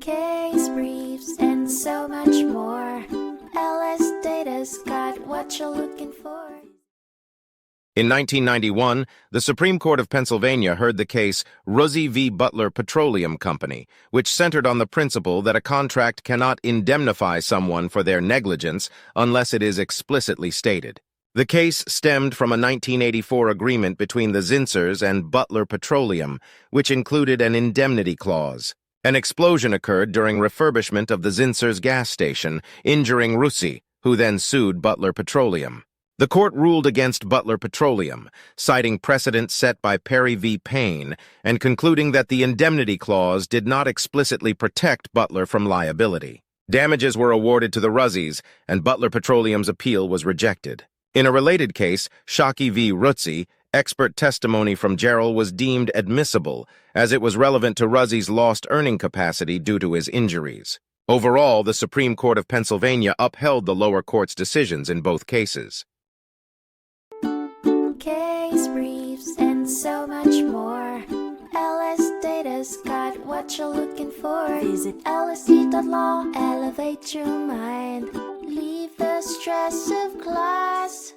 case briefs, and so much more. LSData's got what you're looking for. In 1991, the Supreme Court of Pennsylvania heard the case Ruzzi v. Butler Petroleum Company, which centered on the principle that a contract cannot indemnify someone for their negligence unless it is explicitly stated. The case stemmed from a 1984 agreement between the Zinssers and Butler Petroleum, which included an indemnity clause. An explosion occurred during refurbishment of the Zinssers gas station, injuring Ruzzi, who then sued Butler Petroleum. The court ruled against Butler Petroleum, citing precedent set by Perry v. Payne and concluding that the indemnity clause did not explicitly protect Butler from liability. Damages were awarded to the Ruzzis, and Butler Petroleum's appeal was rejected. In a related case, Shockey v. Ruzzi, expert testimony from Jarrell was deemed admissible, as it was relevant to Ruzzi's lost earning capacity due to his injuries. Overall, the Supreme Court of Pennsylvania upheld the lower court's decisions in both cases. Case briefs, and so much more. LSData's got what you're looking for. Visit lsd.law, elevate your mind. Leave the stress of class.